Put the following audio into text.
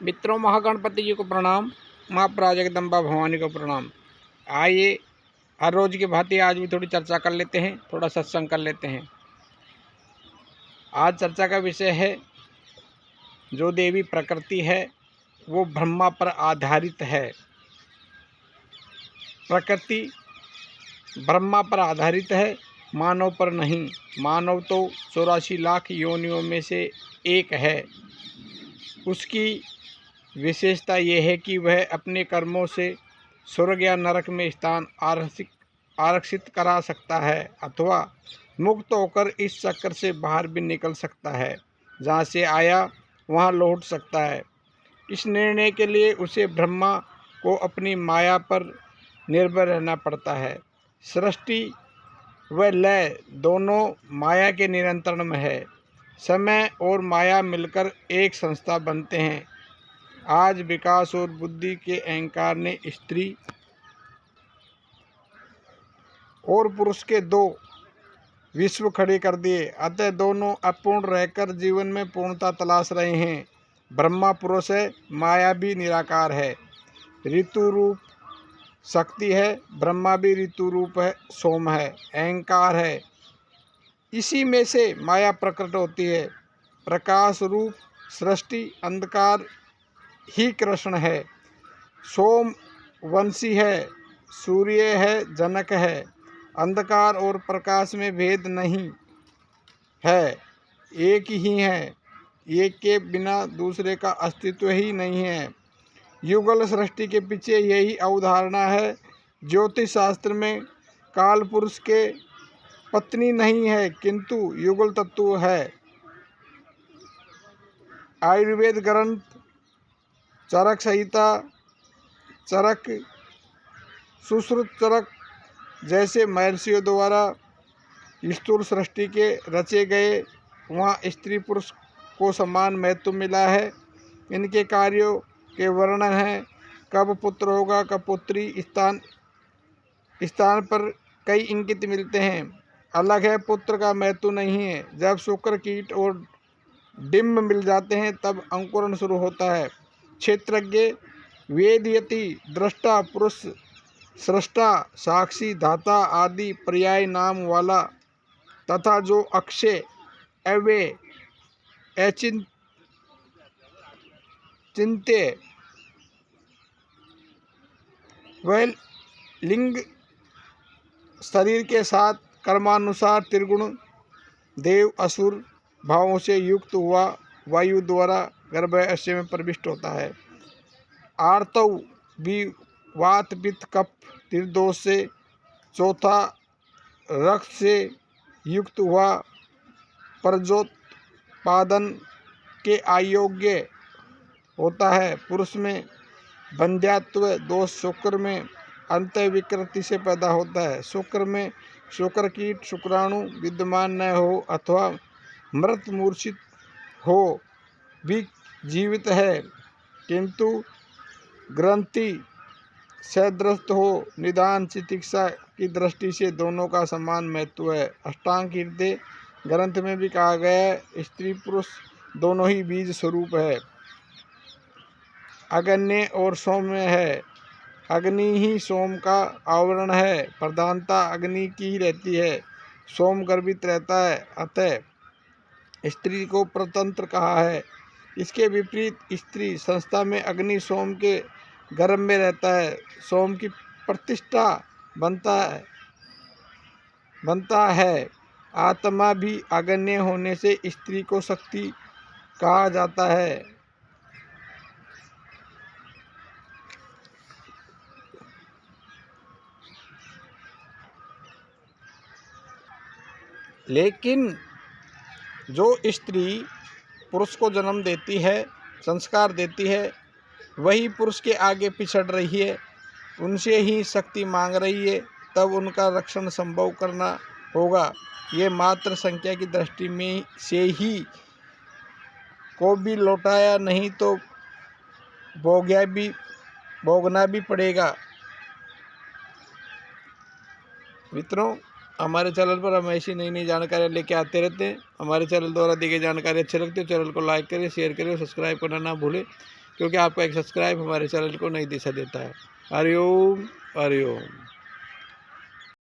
मित्रों, महागणपति जी को प्रणाम, माँ प्राजगदम्बा भवानी को प्रणाम। आइए हर रोज की भांति आज भी थोड़ी चर्चा कर लेते हैं, थोड़ा सत्संग कर लेते हैं। आज चर्चा का विषय है, जो देवी प्रकृति है वो ब्रह्मा पर आधारित है। प्रकृति ब्रह्मा पर आधारित है, मानव पर नहीं। मानव तो 84 लाख योनियों में से एक है। उसकी विशेषता यह है कि वह अपने कर्मों से स्वर्ग या नरक में स्थान आरक्षित करा सकता है अथवा मुक्त होकर इस चक्कर से बाहर भी निकल सकता है। जहाँ से आया वहाँ लौट सकता है। इस निर्णय के लिए उसे ब्रह्मा को अपनी माया पर निर्भर रहना पड़ता है। सृष्टि व लय दोनों माया के नियंत्रण में है। समय और माया मिलकर एक संस्था बनते हैं। आज विकास और बुद्धि के अहंकार ने स्त्री और पुरुष के दो विश्व खड़े कर दिए, अतः दोनों अपूर्ण रहकर जीवन में पूर्णता तलाश रहे हैं। ब्रह्मा पुरुष है, माया भी निराकार है, ऋतु रूप शक्ति है। ब्रह्मा भी ऋतु रूप है, सोम है, अहंकार है। इसी में से माया प्रकट होती है। प्रकाश रूप सृष्टि, अंधकार ही कृष्ण है। सोम वंशी है, सूर्य है, जनक है। अंधकार और प्रकाश में भेद नहीं है, एक ही है। एक के बिना दूसरे का अस्तित्व ही नहीं है। युगल सृष्टि के पीछे यही अवधारणा है। ज्योतिष शास्त्र में काल पुरुष के पत्नी नहीं है, किंतु युगल तत्व है। आयुर्वेद ग्रंथ चरक संहिता, चरक, सुश्रुत चरक जैसे महर्षियों द्वारा स्थूल सृष्टि के रचे गए, वहाँ स्त्री पुरुष को समान महत्व मिला है। इनके कार्यों के वर्णन है। कब पुत्र होगा, कब पुत्री, स्थान पर कई इंगित मिलते हैं। अलग है, पुत्र का महत्व नहीं है। जब शुक्र, कीट और डिम्ब मिल जाते हैं तब अंकुरण शुरू होता है। क्षेत्रज्ञ, वेदयति, दृष्टा, पुरुष, सृष्टा, साक्षी, धाता आदि पर्याय नाम वाला तथा जो अक्षय, अव्यय, चिंत्य वह लिंग शरीर के साथ कर्मानुसार त्रिगुण देव असुर भावों से युक्त हुआ वायु द्वारा गर्भाशय में प्रविष्ट होता है। आर्तव भी वात, पित्त, कफ, त्रिदोष से, चौथा रक्त से युक्त हुआ प्रजोत्पादन के अयोग्य होता है। पुरुष में बंध्यात्व दोष शुक्र में अंतःविकृति से पैदा होता है। शुक्र में शुक्र कीट शुक्राणु विद्यमान न हो अथवा मृत मूर्छित हो भी जीवित है, किंतु ग्रंथि सदृष्ट हो। निदान चिकित्सा की दृष्टि से दोनों का समान महत्व है। अष्टांग हृदय ग्रंथ में भी कहा गया है, स्त्री पुरुष दोनों ही बीज स्वरूप है। अग्नि और सौम्य है। अग्नि ही सोम का आवरण है। प्रधानता अग्नि की ही रहती है। सोम गर्भित रहता है, अतः स्त्री को प्रतंत्र कहा है। इसके विपरीत स्त्री संस्था में अग्नि सोम के गर्भ में रहता है। सोम की प्रतिष्ठा बनता है। आत्मा भी अग्नि होने से स्त्री को शक्ति कहा जाता है। लेकिन जो स्त्री पुरुष को जन्म देती है, संस्कार देती है, वही पुरुष के आगे पिछड़ रही है, उनसे ही शक्ति मांग रही है, तब उनका रक्षण संभव करना होगा। ये मात्र संख्या की दृष्टि में से ही को भी लौटाया नहीं तो भोगना भी पड़ेगा। मित्रों, हमारे चैनल पर हम ऐसी नई नई जानकारियाँ लेके आते रहते हैं। हमारे चैनल द्वारा दी गई जानकारी अच्छी लगती है, चैनल को लाइक करें, शेयर करें, सब्सक्राइब करना ना भूलें। क्योंकि आपका एक सब्सक्राइब हमारे चैनल को नई दिशा देता है। हरिओम हरिओम।